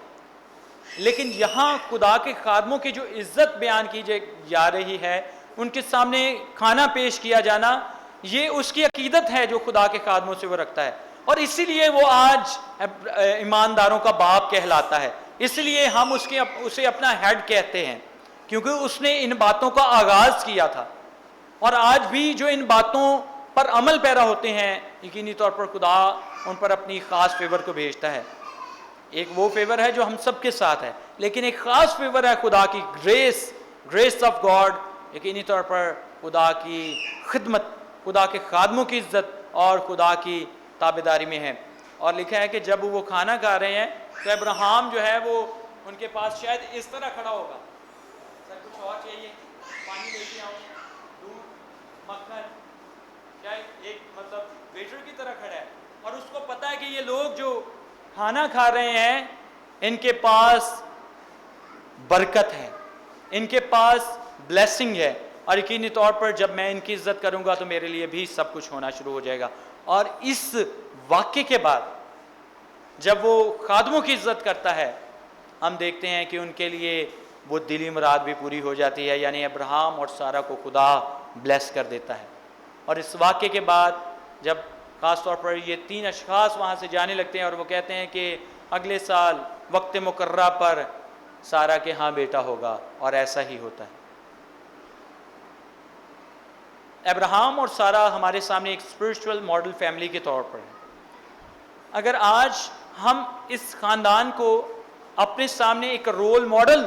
لیکن یہاں خدا کے خادموں کی جو عزت بیان کی جا رہی ہے، ان کے سامنے کھانا پیش کیا جانا، یہ اس کی عقیدت ہے جو خدا کے خادموں سے وہ رکھتا ہے. اور اسی لیے وہ آج ایمانداروں کا باپ کہلاتا ہے، اس لیے ہم اسے اپنا ہیڈ کہتے ہیں، کیونکہ اس نے ان باتوں کا آغاز کیا تھا. اور آج بھی جو ان باتوں پر عمل پیرا ہوتے ہیں، یقینی طور پر خدا ان پر اپنی خاص فیور کو بھیجتا ہے. ایک وہ فیور ہے جو ہم سب کے ساتھ ہے، لیکن ایک خاص فیور ہے خدا کی گریس آف گاڈ. یقینی طور پر خدا کی خدمت، خدا کے خادموں کی عزت اور خدا کی تابعداری میں ہے. اور لکھا ہے کہ جب وہ کھانا کھا رہے ہیں تو ابراہیم جو ہے وہ ان کے پاس شاید اس طرح کھڑا ہوگا، سر کچھ اور چاہیے، پانی لے کے آؤ، دودھ مکھن، شاید ایک مطلب ویٹر کی طرح کھڑا ہے. اور اس کو پتا ہے کہ یہ لوگ جو کھانا کھا رہے ہیں ان کے پاس برکت ہے، ان کے پاس بلیسنگ ہے، اور یقینی طور پر جب میں ان کی عزت کروں گا تو میرے لیے بھی سب کچھ ہونا شروع ہو جائے گا. اور اس واقعے کے بعد جب وہ خادموں کی عزت کرتا ہے، ہم دیکھتے ہیں کہ ان کے لیے وہ دلی مراد بھی پوری ہو جاتی ہے، یعنی ابراہیم اور سارا کو خدا بلیس کر دیتا ہے. اور اس واقعے کے بعد جب خاص طور پر یہ 3 اشخاص وہاں سے جانے لگتے ہیں اور وہ کہتے ہیں کہ اگلے سال وقت مقررہ پر سارا کے ہاں بیٹا ہوگا، اور ایسا ہی ہوتا ہے. ابراہیم اور سارا ہمارے سامنے ایک اسپرچول ماڈل فیملی کے طور پر ہے. اگر آج ہم اس خاندان کو اپنے سامنے ایک رول ماڈل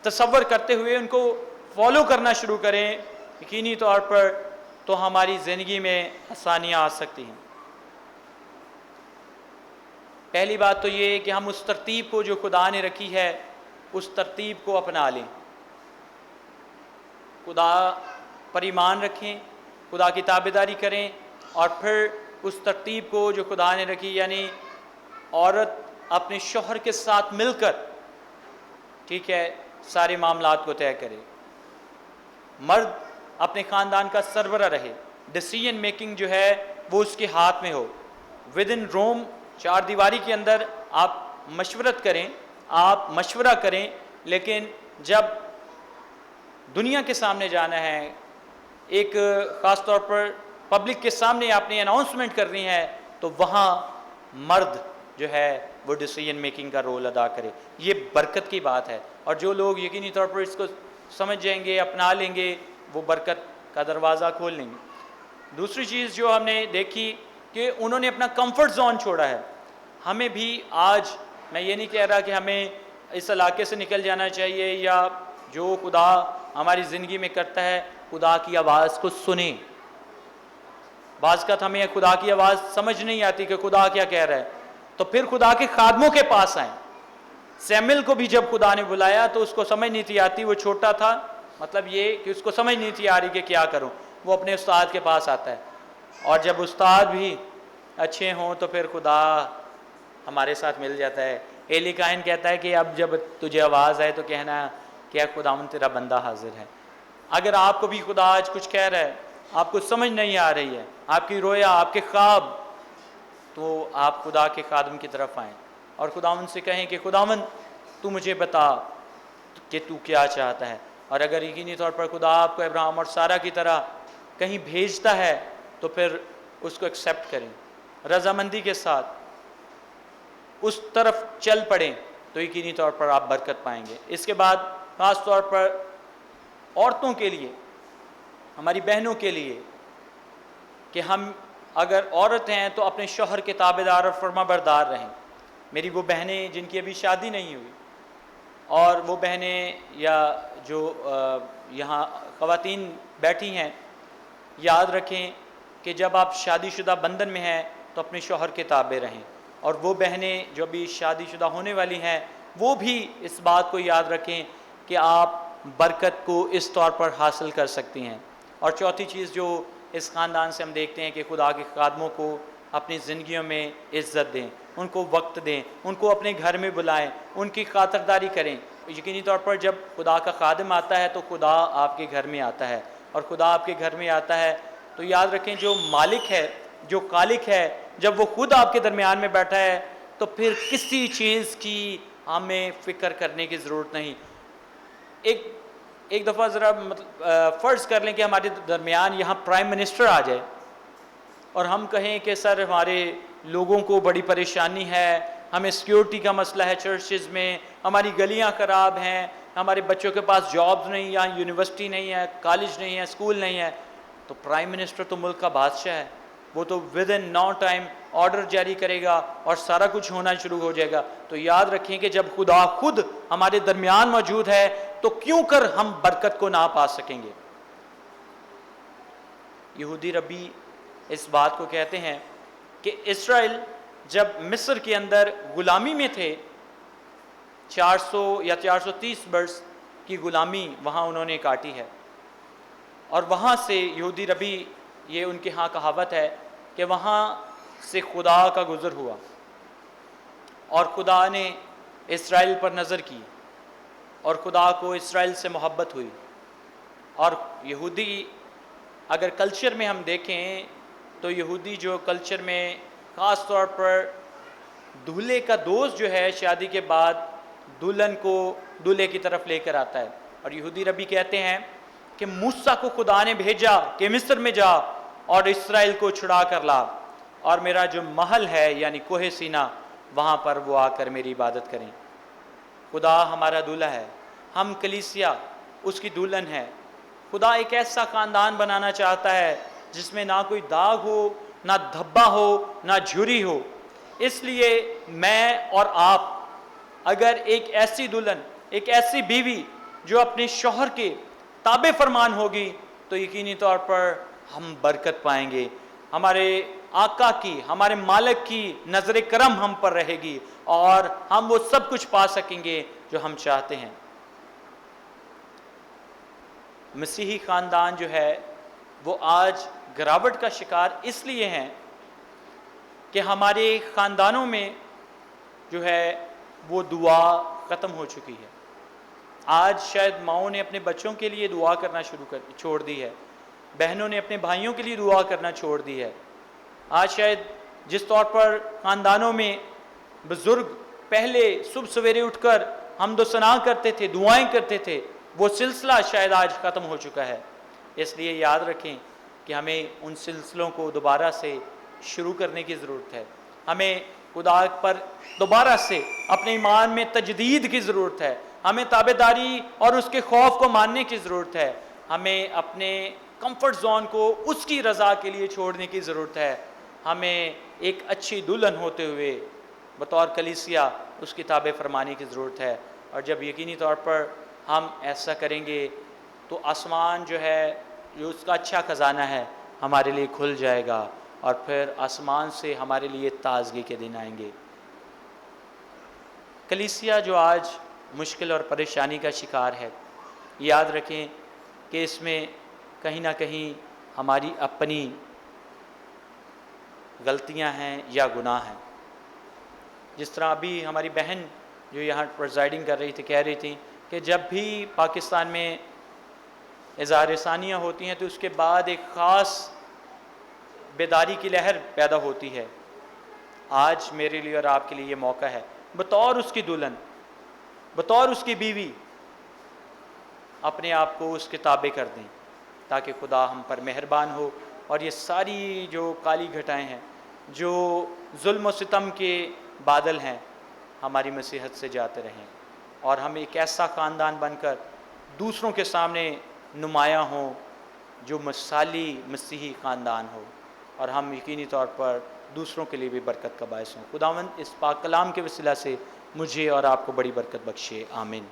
تصور کرتے ہوئے ان کو فالو کرنا شروع کریں، یقینی طور پر تو ہماری زندگی میں آسانیاں آ سکتی ہیں۔ پہلی بات تو یہ کہ ہم اس ترتیب کو جو خدا نے رکھی ہے اس ترتیب کو اپنا لیں، خدا پر ایمان رکھیں، خدا کی تابعداری کریں، اور پھر اس ترتیب کو جو خدا نے رکھی، یعنی عورت اپنے شوہر کے ساتھ مل کر، ٹھیک ہے، سارے معاملات کو طے کرے، مرد اپنے خاندان کا سربراہ رہے، ڈیسیژن میکنگ جو ہے وہ اس کے ہاتھ میں ہو، ود ان روم، چار دیواری کے اندر آپ مشورت کریں، آپ مشورہ کریں، لیکن جب دنیا کے سامنے جانا ہے، ایک خاص طور پر پبلک کے سامنے آپ نے اناؤنسمنٹ کرنی ہے، تو وہاں مرد جو ہے وہ ڈیسیژن میکنگ کا رول ادا کرے۔ یہ برکت کی بات ہے، اور جو لوگ یقینی طور پر اس کو سمجھ جائیں گے، اپنا لیں گے، وہ برکت کا دروازہ کھول لیں گے۔ دوسری چیز جو ہم نے دیکھی کہ انہوں نے اپنا کمفرٹ زون چھوڑا ہے۔ ہمیں بھی آج، میں یہ نہیں کہہ رہا کہ ہمیں اس علاقے سے نکل جانا چاہیے، یا جو خدا ہماری زندگی میں کرتا ہے خدا کی آواز کو سنیں۔ بعض کا ہمیں خدا کی آواز سمجھ نہیں آتی کہ خدا کیا کہہ رہا ہے، تو پھر خدا کے خادموں کے پاس آئیں۔ سیمویل کو بھی جب خدا نے بلایا تو اس کو سمجھ نہیں تھی آتی، وہ چھوٹا تھا، مطلب یہ کہ اس کو سمجھ نہیں تھی آ رہی کہ کیا کروں، وہ اپنے استاد کے پاس آتا ہے، اور جب استاد بھی اچھے ہوں تو پھر خدا ہمارے ساتھ مل جاتا ہے۔ ایلی کائن کہتا ہے کہ اب جب تجھے آواز آئے تو کہنا کہ خداوند تیرا بندہ حاضر ہے۔ اگر آپ کو بھی خدا آج کچھ کہہ رہا ہے، آپ کو سمجھ نہیں آ رہی ہے، آپ کی رویا، آپ کے خواب، تو آپ خدا کے خادم کی طرف آئیں اور خداوند سے کہیں کہ خداوند تو مجھے بتا کہ تو کیا چاہتا ہے۔ اور اگر یقینی طور پر خدا آپ کو ابراہیم اور سارہ کی طرح کہیں بھیجتا ہے تو پھر اس کو ایکسیپٹ کریں، رضامندی کے ساتھ اس طرف چل پڑیں، تو یقینی طور پر آپ برکت پائیں گے۔ اس کے بعد خاص طور پر عورتوں کے لیے، ہماری بہنوں کے لیے، کہ ہم اگر عورت ہیں تو اپنے شوہر کے تابعدار اور فرما بردار رہیں۔ میری وہ بہنیں جن کی ابھی شادی نہیں ہوئی، اور وہ بہنیں یا جو یہاں خواتین بیٹھی ہیں، یاد رکھیں کہ جب آپ شادی شدہ بندھن میں ہیں تو اپنے شوہر کے تابع رہیں، اور وہ بہنیں جو ابھی شادی شدہ ہونے والی ہیں وہ بھی اس بات کو یاد رکھیں کہ آپ برکت کو اس طور پر حاصل کر سکتی ہیں۔ اور چوتھی چیز جو اس خاندان سے ہم دیکھتے ہیں کہ خدا کے خادموں کو اپنی زندگیوں میں عزت دیں، ان کو وقت دیں، ان کو اپنے گھر میں بلائیں، ان کی خاطرداری کریں۔ یقینی طور پر جب خدا کا خادم آتا ہے تو خدا آپ کے گھر میں آتا ہے، اور خدا آپ کے گھر میں آتا ہے تو یاد رکھیں جو مالک ہے، جو خالق ہے، جب وہ خود آپ کے درمیان میں بیٹھا ہے تو پھر کسی چیز کی ہمیں فکر کرنے کی ضرورت نہیں۔ ایک دفعہ ذرا فرض کر لیں کہ ہمارے درمیان یہاں پرائم منسٹر آ جائے اور ہم کہیں کہ سر ہمارے لوگوں کو بڑی پریشانی ہے، ہمیں سیکیورٹی کا مسئلہ ہے، چرچز میں ہماری گلیاں خراب ہیں، ہمارے بچوں کے پاس جابز نہیں، یہاں یونیورسٹی نہیں ہے، کالج نہیں ہے، اسکول نہیں ہے، تو پرائم منسٹر تو ملک کا بادشاہ ہے، وہ تو within no time order جاری کرے گا اور سارا کچھ ہونا شروع ہو جائے گا۔ تو یاد رکھیں کہ جب خدا خود ہمارے درمیان موجود ہے تو کیوں کر ہم برکت کو نہ پا سکیں گے۔ یہودی ربی اس بات کو کہتے ہیں کہ اسرائیل جب مصر کے اندر غلامی میں تھے، 400 یا 430 برس کی غلامی وہاں انہوں نے کاٹی ہے، اور وہاں سے یہودی ربی، یہ ان کے ہاں کہاوت ہے کہ وہاں سے خدا کا گزر ہوا اور خدا نے اسرائیل پر نظر کی، اور خدا کو اسرائیل سے محبت ہوئی۔ اور یہودی اگر کلچر میں ہم دیکھیں تو یہودی جو کلچر میں خاص طور پر دولہے کا دوست جو ہے شادی کے بعد دلہن کو دولہے کی طرف لے کر آتا ہے، اور یہودی ربی کہتے ہیں کہ موسیٰ کو خدا نے بھیجا کہ مصر میں جا اور اسرائیل کو چھڑا کر لا، اور میرا جو محل ہے یعنی کوہ سینا وہاں پر وہ آ کر میری عبادت کریں۔ خدا ہمارا دولہا ہے، ہم کلیسیا اس کی دلہن ہے۔ خدا ایک ایسا خاندان بنانا چاہتا ہے جس میں نہ کوئی داغ ہو، نہ دھبا ہو، نہ جھری ہو۔ اس لیے میں اور آپ اگر ایک ایسی دلہن، ایک ایسی بیوی جو اپنے شوہر کے تابع فرمان ہوگی تو یقینی طور پر ہم برکت پائیں گے، ہمارے آقا کی، ہمارے مالک کی نظر کرم ہم پر رہے گی، اور ہم وہ سب کچھ پا سکیں گے جو ہم چاہتے ہیں۔ مسیحی خاندان جو ہے وہ آج گراوٹ کا شکار اس لیے ہیں کہ ہمارے خاندانوں میں جو ہے وہ دعا ختم ہو چکی ہے۔ آج شاید ماؤں نے اپنے بچوں کے لیے دعا کرنا چھوڑ دی ہے، بہنوں نے اپنے بھائیوں کے لیے دعا کرنا چھوڑ دی ہے۔ آج شاید جس طور پر خاندانوں میں بزرگ پہلے صبح سویرے اٹھ کر حمد و ثنا کرتے تھے، دعائیں کرتے تھے، وہ سلسلہ شاید آج ختم ہو چکا ہے۔ اس لیے یاد رکھیں کہ ہمیں ان سلسلوں کو دوبارہ سے شروع کرنے کی ضرورت ہے۔ ہمیں خدا پر دوبارہ سے اپنے ایمان میں تجدید کی ضرورت ہے۔ ہمیں تابعداری اور اس کے خوف کو ماننے کی ضرورت ہے۔ ہمیں اپنے کمفرٹ زون کو اس کی رضا کے لیے چھوڑنے کی ضرورت ہے۔ ہمیں ایک اچھی دلہن ہوتے ہوئے بطور کلیسیا اس کی تابع فرمانی کی ضرورت ہے۔ اور جب یقینی طور پر ہم ایسا کریں گے تو آسمان جو ہے، جو اس کا اچھا خزانہ ہے، ہمارے لیے کھل جائے گا، اور پھر آسمان سے ہمارے لیے تازگی کے دن آئیں گے۔ کلیسیا جو آج مشکل اور پریشانی کا شکار ہے، یاد رکھیں کہ اس میں کہیں نہ کہیں ہماری اپنی غلطیاں ہیں یا گناہ ہیں۔ جس طرح ابھی ہماری بہن جو یہاں پریزائڈنگ کر رہی تھی کہہ رہی تھی کہ جب بھی پاکستان میں اظہار ثانیہ ہوتی ہیں تو اس کے بعد ایک خاص بیداری کی لہر پیدا ہوتی ہے۔ آج میرے لیے اور آپ کے لیے یہ موقع ہے، بطور اس کی دلہن، بطور اس کی بیوی، اپنے آپ کو اس کے تابع کر دیں تاکہ خدا ہم پر مہربان ہو، اور یہ ساری جو کالی گھٹائیں ہیں، جو ظلم و ستم کے بادل ہیں، ہماری مسیحت سے جاتے رہیں، اور ہم ایک ایسا خاندان بن کر دوسروں کے سامنے نمایاں ہوں جو مثالی مسیحی خاندان ہو، اور ہم یقینی طور پر دوسروں کے لیے بھی برکت کا باعث ہوں۔ خداوند اس پاک کلام کے وسیلہ سے مجھے اور آپ کو بڑی برکت بخشے، آمین۔